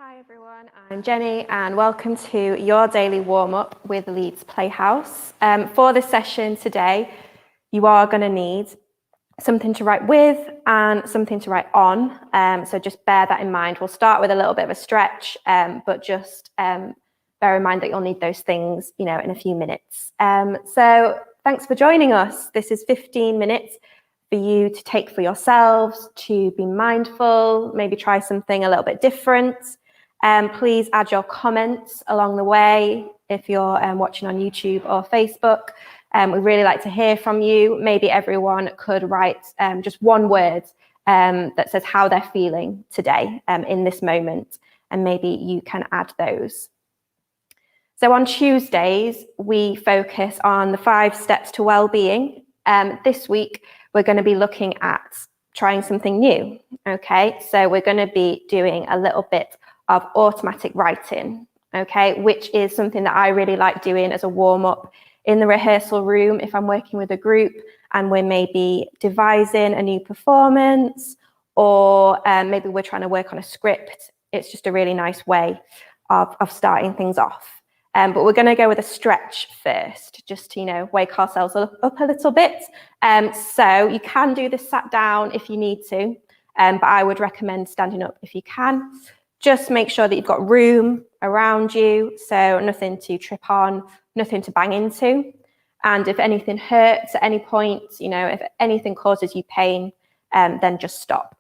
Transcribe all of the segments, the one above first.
Hi everyone, I'm Jenny and welcome to your daily warm-up with Leeds Playhouse. For this session today, you are going to need something to write with and something to write on. So just bear that in mind. We'll start with a little bit of a stretch, but just bear in mind that you'll need those things, in a few minutes. So thanks for joining us. This is 15 minutes for you to take for yourselves, to be mindful, maybe try something a little bit different. Please add your comments along the way if you're watching on YouTube or Facebook. We'd really like to hear from you. Maybe everyone could write just one word that says how they're feeling today in this moment, and maybe you can add those. So on Tuesdays, we focus on the 5 steps to well-being. This week, we're going to be looking at trying something new. Okay, so we're going to be doing a little bit of automatic writing, okay, which is something that I really like doing as a warm-up in the rehearsal room if I'm working with a group and we're maybe devising a new performance, or maybe we're trying to work on a script. It's just a really nice way of starting things off. But we're going to go with a stretch first, just to, wake ourselves up a little bit. So you can do this sat down if you need to, but I would recommend standing up if you can. Just make sure that you've got room around you, so nothing to trip on, nothing to bang into. And if anything hurts at any point, if anything causes you pain, then just stop.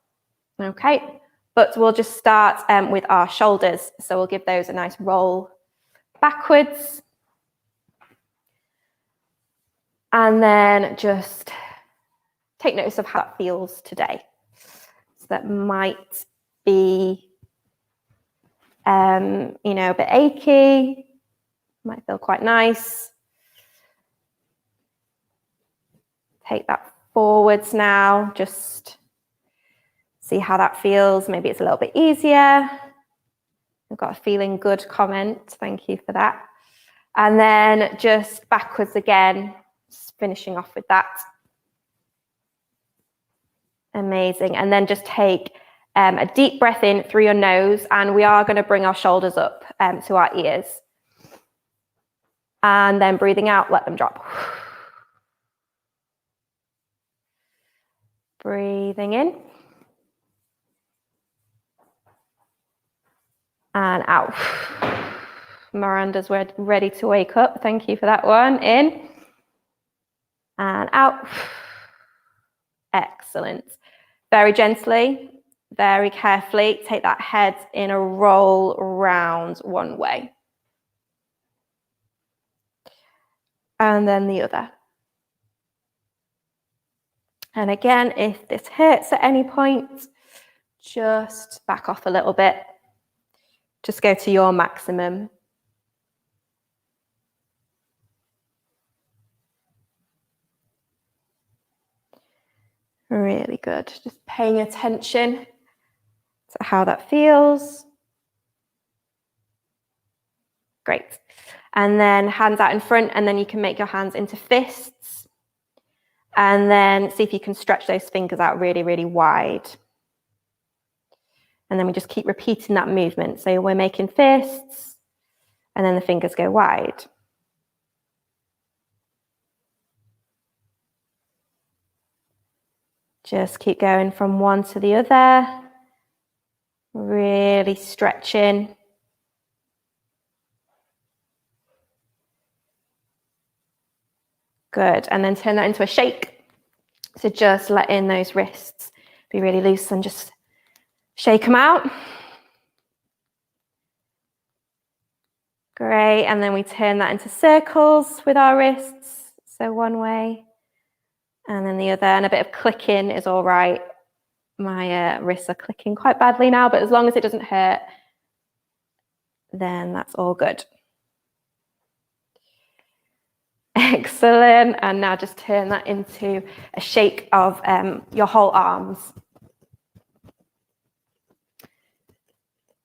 Okay, but we'll just start with our shoulders. So we'll give those a nice roll backwards. And then just take notice of how it feels today. So that might be a bit achy, might feel quite nice. Take that forwards now, just see how that feels. Maybe it's a little bit easier. I've got a feeling good comment, thank you for that. And then just backwards again, just finishing off with that. Amazing, and then just take a deep breath in through your nose, and we are going to bring our shoulders up to our ears. And then breathing out, let them drop. Breathing in. And out. Miranda's ready to wake up. Thank you for that one. In. And out. Excellent. Very gently. Very carefully, take that head in a roll round one way. And then the other. And again, if this hurts at any point, just back off a little bit. Just go to your maximum. Really good. Just paying attention to how that feels. Great. And then hands out in front, and then you can make your hands into fists. And then see if you can stretch those fingers out really, really wide. And then we just keep repeating that movement. So we're making fists, and then the fingers go wide. Just keep going from one to the other. Really stretching. Good, and then turn that into a shake. So just let in those wrists be really loose and just shake them out. Great, and then we turn that into circles with our wrists. So one way, and then the other, and a bit of clicking is all right. My wrists are clicking quite badly now, but as long as it doesn't hurt, then that's all good. Excellent. And now just turn that into a shake of your whole arms.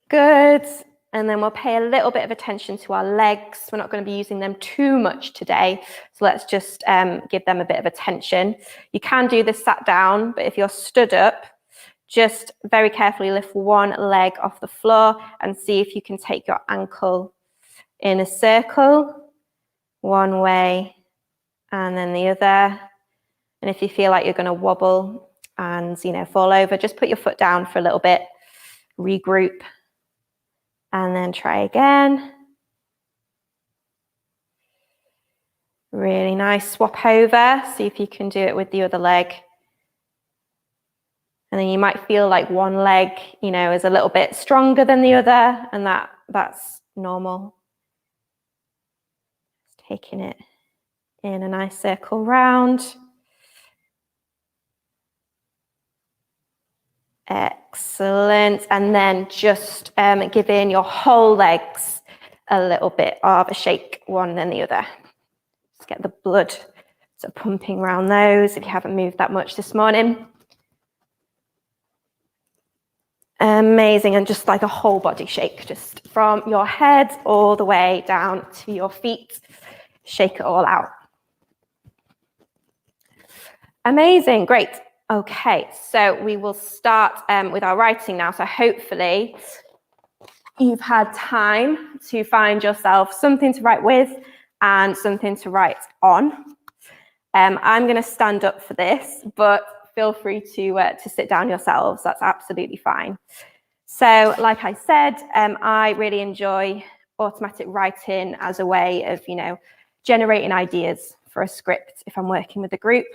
Good. And then we'll pay a little bit of attention to our legs. We're not going to be using them too much today. So let's just give them a bit of attention. You can do this sat down, but if you're stood up, Just very carefully lift one leg off the floor and see if you can take your ankle in a circle, one way and then the other. And if you feel like you're going to wobble and, fall over, just put your foot down for a little bit, regroup, and then try again. Really nice. Swap over. See if you can do it with the other leg. And then you might feel like one leg, is a little bit stronger than the other, and that's normal. Just taking it in a nice circle round. Excellent. And then just giving your whole legs a little bit of a shake, one and the other. Just get the blood sort of pumping around those if you haven't moved that much this morning. Amazing. And just like a whole body shake, just from your head all the way down to your feet. Shake it all out. Amazing. Great. Okay, so we will start with our writing now. So hopefully you've had time to find yourself something to write with and something to write on. I'm going to stand up for this, but feel free to sit down yourselves. That's absolutely fine. So like I said, I really enjoy automatic writing as a way of, generating ideas for a script if I'm working with a group.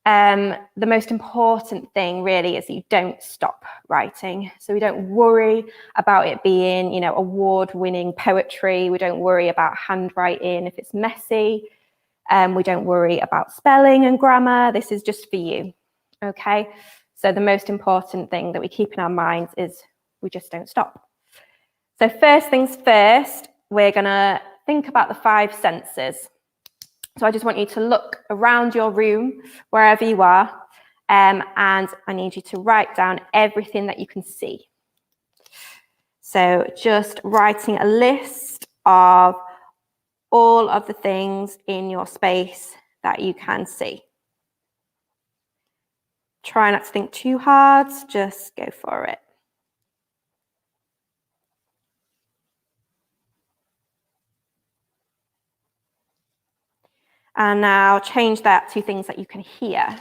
The most important thing really is that you don't stop writing. So we don't worry about it being, award-winning poetry. We don't worry about handwriting if it's messy. We don't worry about spelling and grammar. This is just for you, okay? So the most important thing that we keep in our minds is we just don't stop. So first things first, we're gonna think about the 5 senses. So I just want you to look around your room, wherever you are, and I need you to write down everything that you can see. So just writing a list of all of the things in your space that you can see. Try not to think too hard, just go for it. And now change that to things that you can hear.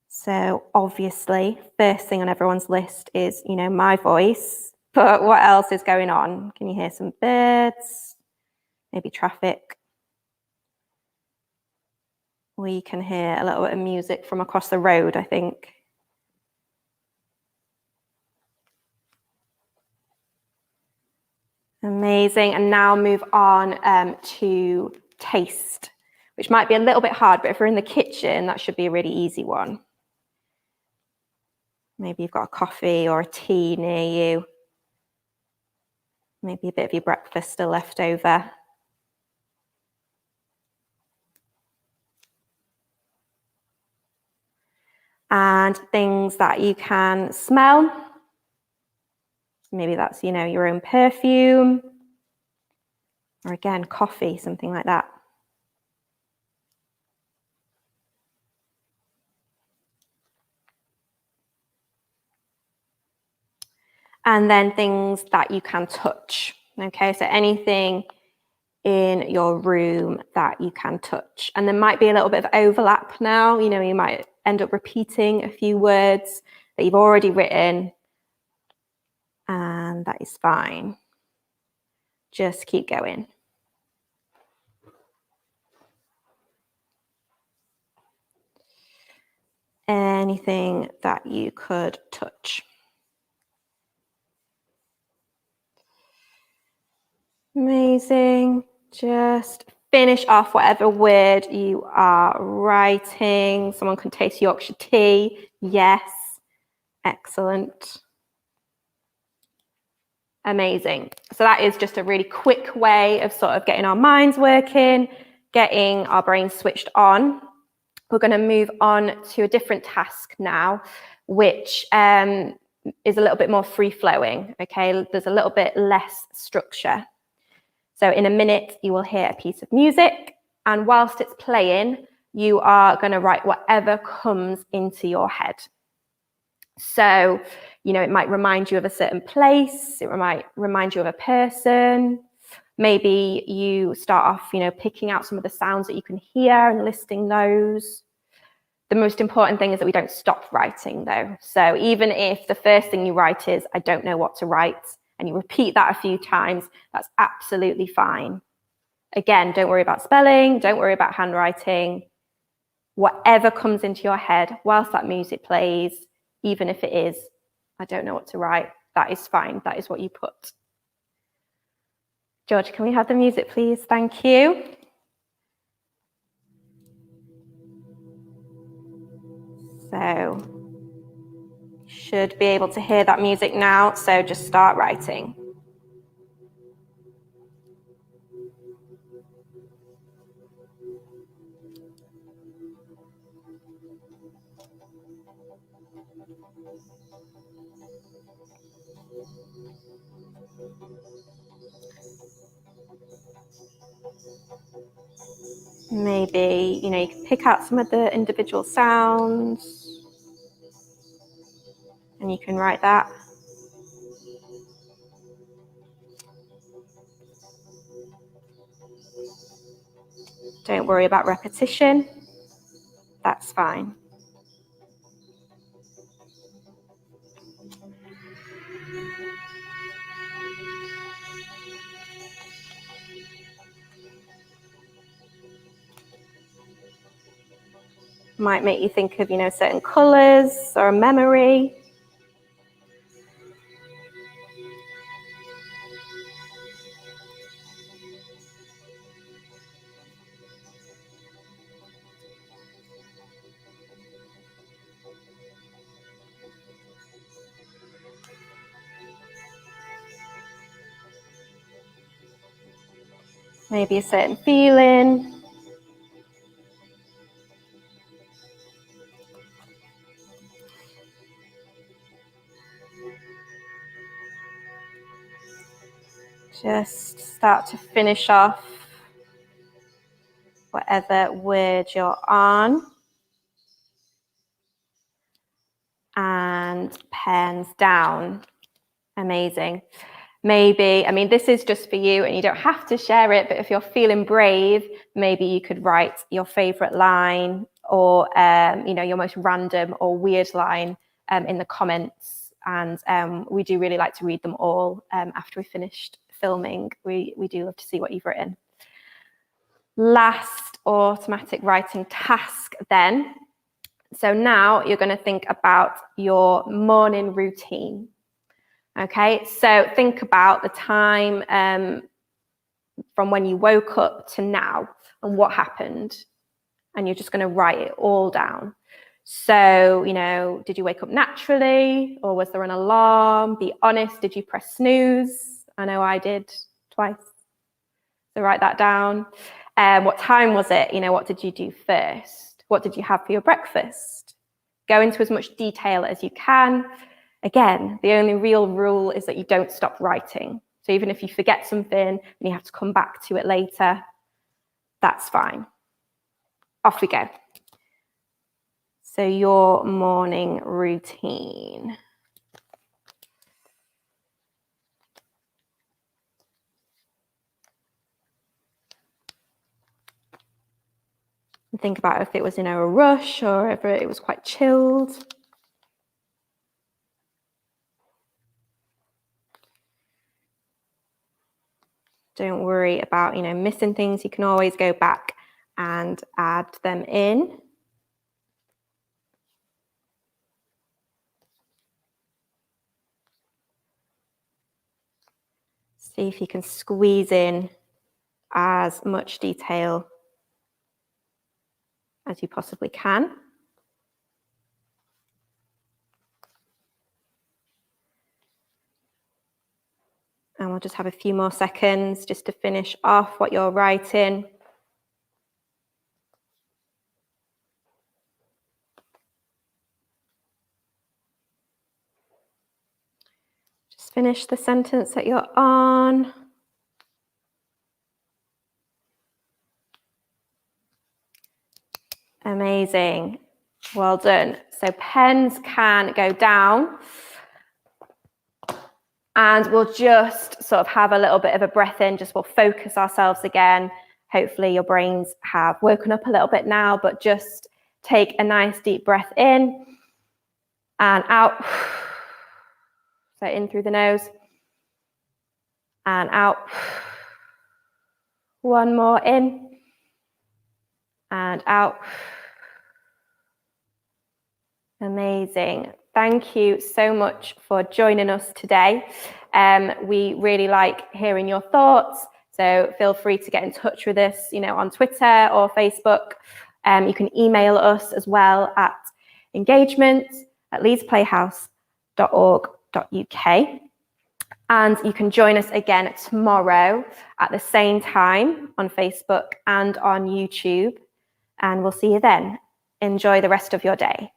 So obviously, first thing on everyone's list is, my voice. But what else is going on? Can you hear some birds? Maybe traffic? Or you can hear a little bit of music from across the road, I think. Amazing. And now move on to taste, which might be a little bit hard, but if we're in the kitchen, that should be a really easy one. Maybe you've got a coffee or a tea near you. Maybe a bit of your breakfast still left over. And things that you can smell. Maybe that's, your own perfume. Or again, coffee, something like that. And then things that you can touch. Okay, so anything in your room that you can touch. And there might be a little bit of overlap now. You might end up repeating a few words that you've already written. And that is fine. Just keep going. Anything that you could touch. Amazing. Just finish off whatever word you are writing. Someone can taste Yorkshire tea. Yes. Excellent. Amazing. So that is just a really quick way of sort of getting our minds working, getting our brains switched on. We're going to move on to a different task now, which is a little bit more free-flowing, okay? There's a little bit less structure. So in a minute, you will hear a piece of music, and whilst it's playing, you are going to write whatever comes into your head. So, it might remind you of a certain place, it might remind you of a person. Maybe you start off, picking out some of the sounds that you can hear and listing those. The most important thing is that we don't stop writing, though. So even if the first thing you write is, I don't know what to write, and you repeat that a few times, that's absolutely fine. Again, don't worry about spelling, don't worry about handwriting. Whatever comes into your head whilst that music plays, even if it is, I don't know what to write, that is fine. That is what you put. George, can we have the music, please? Thank you. So, you should be able to hear that music now, so just start writing. Maybe, you can pick out some of the individual sounds and you can write that. Don't worry about repetition. That's fine. Might make you think of, certain colors or a memory. Maybe a certain feeling. Just start to finish off whatever word you're on. And pens down. Amazing. Maybe, this is just for you and you don't have to share it, but if you're feeling brave, maybe you could write your favorite line or, your most random or weird line in the comments. And we do really like to read them all after we finished filming. We do love to see what you've written. Last automatic writing task then. So now you're going to think about your morning routine. Okay, so think about the time from when you woke up to now and what happened. And you're just going to write it all down. So, did you wake up naturally or was there an alarm? Be honest, did you press snooze? I know I did twice. So write that down. What time was it? What did you do first? What did you have for your breakfast? Go into as much detail as you can. Again, the only real rule is that you don't stop writing. So even if you forget something and you have to come back to it later, that's fine. Off we go. So your morning routine. And think about if it was in a rush or if it was quite chilled. Don't worry about, missing things. You can always go back and add them in. See if you can squeeze in as much detail as you possibly can. And we'll just have a few more seconds just to finish off what you're writing. Just finish the sentence that you're on. Amazing. Well done. So pens can go down. And we'll just sort of have a little bit of a breath in, just we'll focus ourselves again. Hopefully your brains have woken up a little bit now, but just take a nice deep breath in and out. So in through the nose and out. One more in and out. Amazing. Thank you so much for joining us today. We really like hearing your thoughts. So feel free to get in touch with us, on Twitter or Facebook. You can email us as well at engagement@leedsplayhouse.org.uk. And you can join us again tomorrow at the same time on Facebook and on YouTube. And we'll see you then. Enjoy the rest of your day.